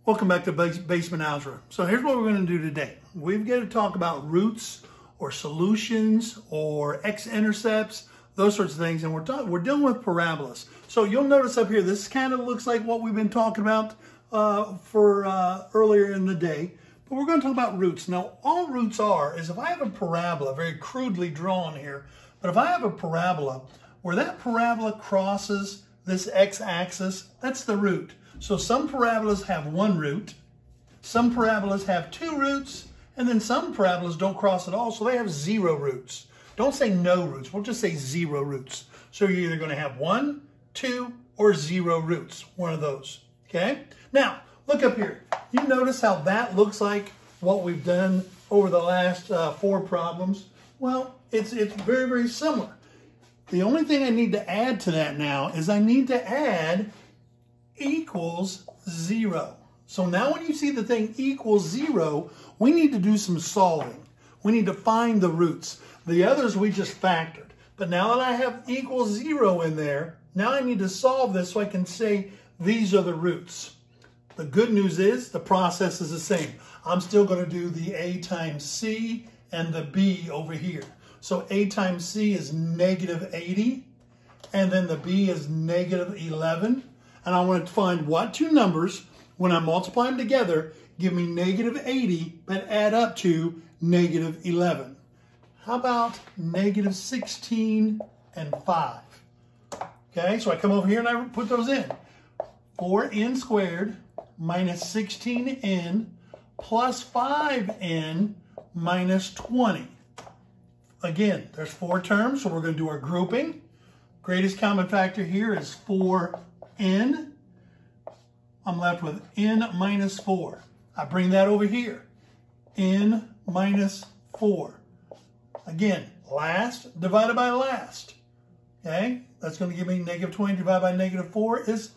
Welcome back to Basement Algebra. So here's what we're going to do today. We've got to talk about roots or solutions or x-intercepts, those sorts of things, and we're dealing with parabolas. So you'll notice up here, this kind of looks like what we've been talking about earlier in the day, but we're going to talk about roots. Now, all roots is if I have a parabola, very crudely drawn here, but if I have a parabola where that parabola crosses this x-axis, that's the root. So some parabolas have one root, some parabolas have two roots, and then some parabolas don't cross at all, so they have zero roots. Don't say no roots, we'll just say zero roots. So you're either going to have 1, 2, or 0 roots, one of those, okay? Now, look up here. You notice how that looks like what we've done over the last 4 problems? Well, it's very, very similar. The only thing I need to add to that now is I need to add equals 0. So now when you see the thing equals 0, we need to do some solving. We need to find the roots. The others we just factored. But now that I have equals 0 in there, now I need to solve this so I can say these are the roots. The good news is the process is the same. I'm still going to do the a times c and the b over here. So a times c is negative 80, and then the b is negative 11. And I want to find what two numbers, when I multiply them together, give me negative 80, but add up to negative 11. How about negative 16 and 5? Okay, so I come over here and I put those in. 4n squared minus 16n plus 5n minus 20. Again, there's 4 terms, so we're going to do our grouping. Greatest common factor here is 4n. I'm left with n minus 4. I bring that over here. n minus 4. Again, last divided by last. Okay, that's going to give me negative 20 divided by negative 4 is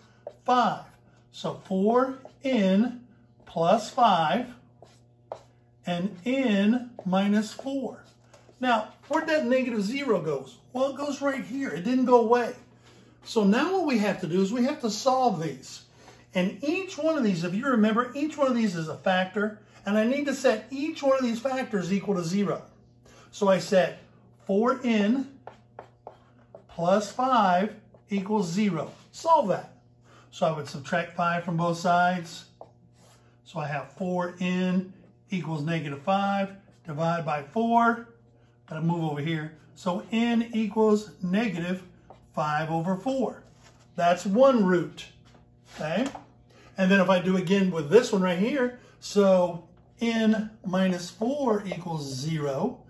5. So 4n plus 5 and n minus 4. Now, where'd that negative 0 goes? Well, it goes right here. It didn't go away. So now what we have to do is we have to solve these. And each one of these, if you remember, each one of these is a factor. And I need to set each one of these factors equal to 0. So I set 4n plus 5 equals 0. Solve that. So I would subtract 5 from both sides. So I have 4n equals negative 5 divided by 4. Gotta move over here. So n equals negative 5 over 4. That's one root, okay? And then if I do again with this one right here, so n minus 4 equals 0.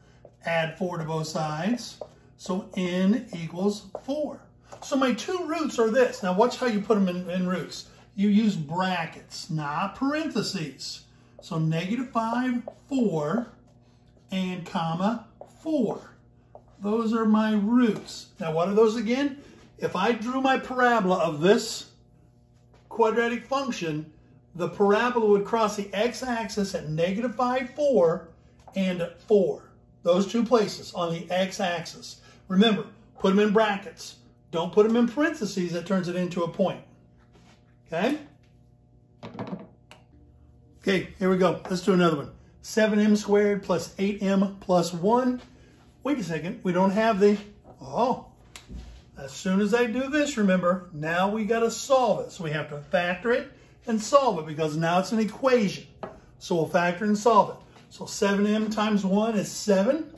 Add 4 to both sides. So n equals 4. So my two roots are this. Now watch how you put them in roots. You use brackets, not parentheses. So negative 5, 4, and comma 4. Those are my roots. Now what are those again? If I drew my parabola of this quadratic function, the parabola would cross the x-axis at negative 5, 4, and 4. Those two places on the x-axis. Remember, put them in brackets. Don't put them in parentheses. That turns it into a point. Okay? Okay, here we go. Let's do another one. 7m squared plus 8m plus 1. Wait a second. We don't have the... Oh. As soon as I do this, remember, now we got to solve it. So we have to factor it and solve it because now it's an equation. So we'll factor and solve it. So 7m times 1 is 7.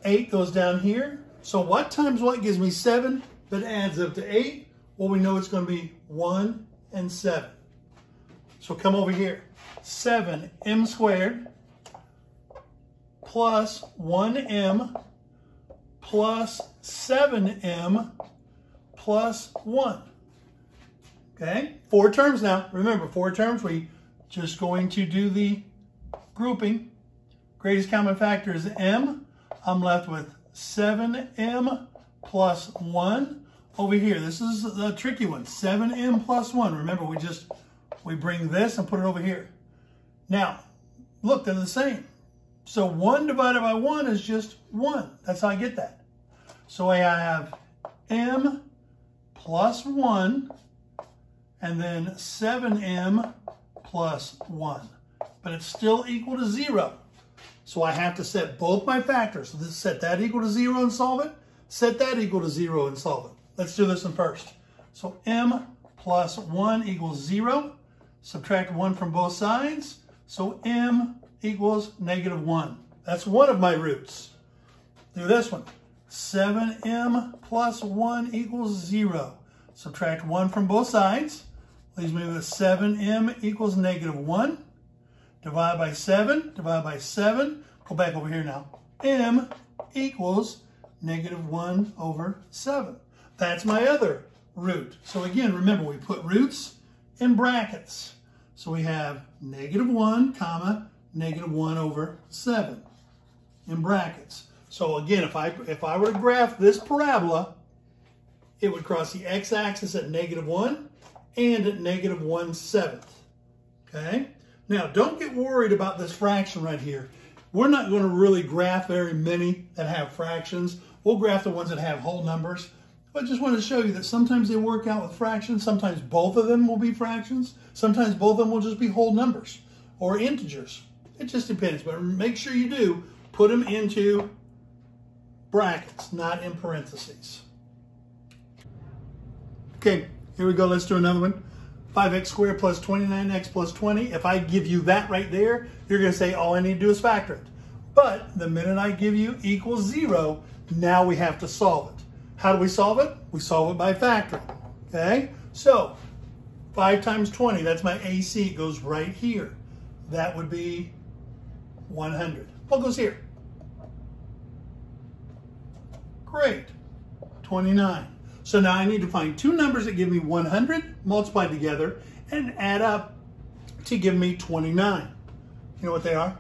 8 goes down here. So what times what gives me 7 but adds up to 8? Well, we know it's going to be 1 and 7. So come over here. 7m squared plus 1m plus 7m plus 1. Okay? 4 terms now. Remember, 4 terms. We just going to do the grouping. Greatest common factor is m. I'm left with 7m plus 1. Over here, this is the tricky one. 7m plus 1. Remember, we bring this and put it over here. Now, look, they're the same. So 1 divided by 1 is just 1. That's how I get that. So I have m plus 1, and then 7m plus 1. But it's still equal to 0. So I have to set both my factors. So set that equal to 0 and solve it. Set that equal to 0 and solve it. Let's do this one first. So m plus 1 equals 0. Subtract 1 from both sides. So m equals negative 1. That's one of my roots. Do this one. 7m plus 1 equals 0. Subtract 1 from both sides. Leaves me with 7m equals negative 1. Divide by 7. Divide by 7. Go back over here now. M equals negative 1 over 7. That's my other root. So again, remember, we put roots in brackets. So we have negative 1, comma, negative 1 over 7 in brackets. So again, if I were to graph this parabola, it would cross the x-axis at negative 1 and at negative 1/7. Okay? Now, don't get worried about this fraction right here. We're not going to really graph very many that have fractions. We'll graph the ones that have whole numbers. But I just wanted to show you that sometimes they work out with fractions. Sometimes both of them will be fractions. Sometimes both of them will just be whole numbers or integers. It just depends. But make sure you do put them into brackets, not in parentheses. Okay, here we go. Let's do another one. 5x squared plus 29x plus 20. If I give you that right there, you're going to say all I need to do is factor it. But the minute I give you equals 0, now we have to solve it. How do we solve it? We solve it by factoring. Okay? So 5 times 20, that's my AC, it goes right here. That would be 100. What goes here? Great. 29. So now I need to find two numbers that give me 100 multiplied together and add up to give me 29. You know what they are?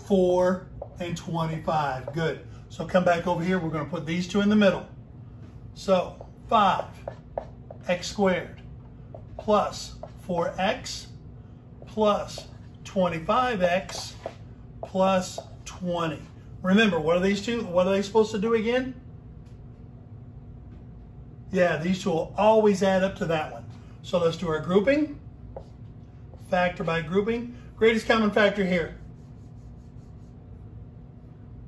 4 and 25. Good. So come back over here. We're going to put these two in the middle. So 5x squared plus 4x plus 25x plus 20. Remember, what are these two? What are they supposed to do again? Yeah, these two will always add up to that one. So let's do our grouping. Factor by grouping. Greatest common factor here.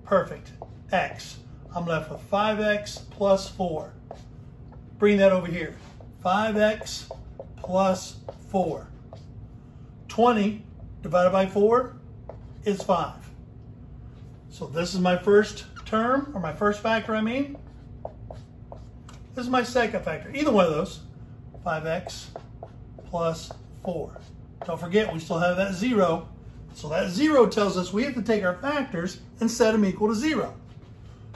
Perfect. X. I'm left with 5x plus 4. Bring that over here. 5x plus 4. 20 divided by 4 is 5. So this is my first term, or my first factor, I mean. This is my second factor. Either one of those. 5x plus 4. Don't forget, we still have that 0. So that 0 tells us we have to take our factors and set them equal to 0.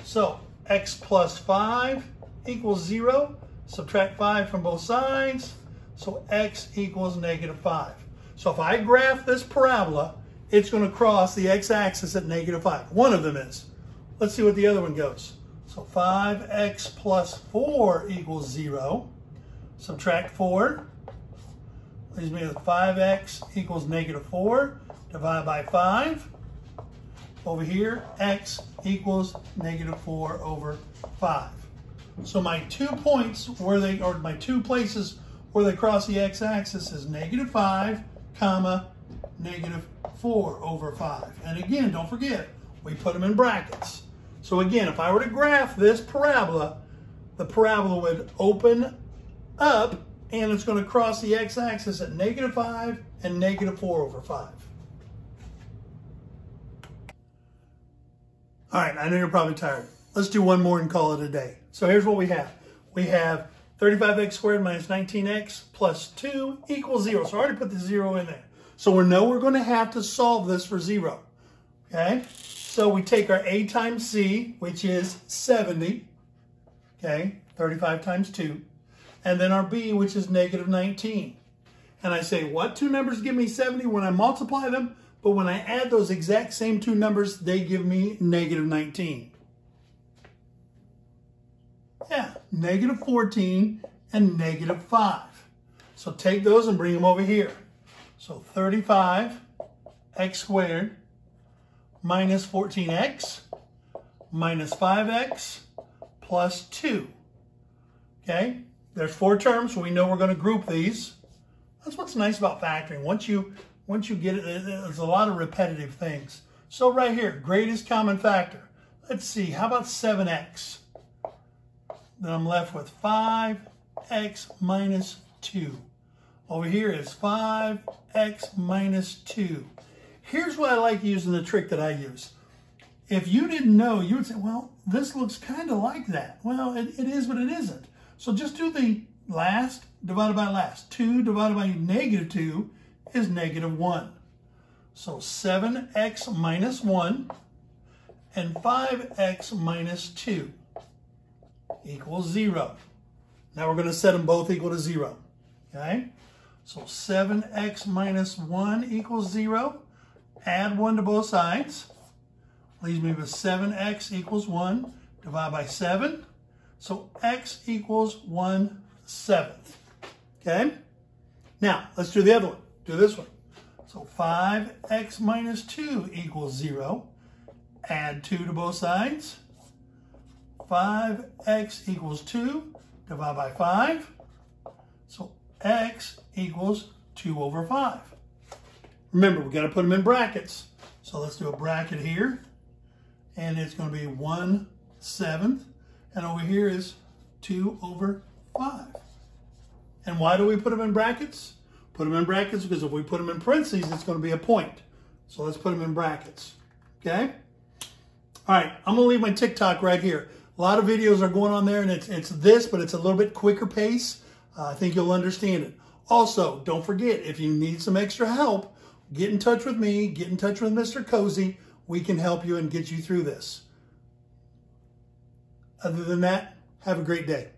So x plus 5 equals 0. Subtract 5 from both sides. So x equals negative 5. So if I graph this parabola, it's going to cross the x-axis at negative 5. One of them is. Let's see what the other one goes. So 5x plus 4 equals 0. Subtract 4. Leaves me with 5x equals negative 4. Divide by 5. Over here, x equals negative 4 over 5. So my 2 points where they, or my 2 places where they cross the x-axis is negative 5, comma, negative 4 over 5. And again, don't forget, we put them in brackets. So again, if I were to graph this parabola, the parabola would open up and it's going to cross the x-axis at negative 5 and negative 4 over 5. All right, I know you're probably tired. Let's do one more and call it a day. So here's what we have. We have 35x squared minus 19x plus 2 equals 0. So I already put the 0 in there. So we know we're going to have to solve this for 0. Okay? So we take our a times c, which is 70. Okay? 35 times 2. And then our b, which is negative 19. And I say, what two numbers give me 70 when I multiply them? But when I add those exact same two numbers, they give me negative 19. Yeah, negative 14 and negative 5. So take those and bring them over here. So 35x squared minus 14x minus 5x plus 2. Okay, there's 4 terms, so we know we're going to group these. That's what's nice about factoring. Once you get it, there's a lot of repetitive things. So right here, greatest common factor. Let's see, how about 7x? Then I'm left with 5x minus 2. Over here is 5x minus 2. Here's why I like using the trick that I use. If you didn't know, you would say, well, this looks kind of like that. Well, it is, but it isn't. So just do the last divided by last. 2 divided by negative 2 is negative 1. So 7x minus 1 and 5x minus 2 equals 0. Now we're going to set them both equal to 0. Okay? So 7x minus 1 equals 0. Add 1 to both sides. Leaves me with 7x equals 1. Divide by 7. So x equals 1/7. Okay? Now, let's do the other one. Do this one. So 5x minus 2 equals 0. Add 2 to both sides. 5x equals 2. Divide by 5. So x equals 2/5. Remember, we've got to put them in brackets. So let's do a bracket here. And it's going to be 1/7. And over here is 2/5. And why do we put them in brackets? Put them in brackets because if we put them in parentheses, it's going to be a point. So let's put them in brackets. Okay? All right, I'm going to leave my TikTok right here. A lot of videos are going on there, and it's this, but it's a little bit quicker pace. I think you'll understand it. Also, don't forget, if you need some extra help, get in touch with me, get in touch with Mr. Cozy. We can help you and get you through this. Other than that, have a great day.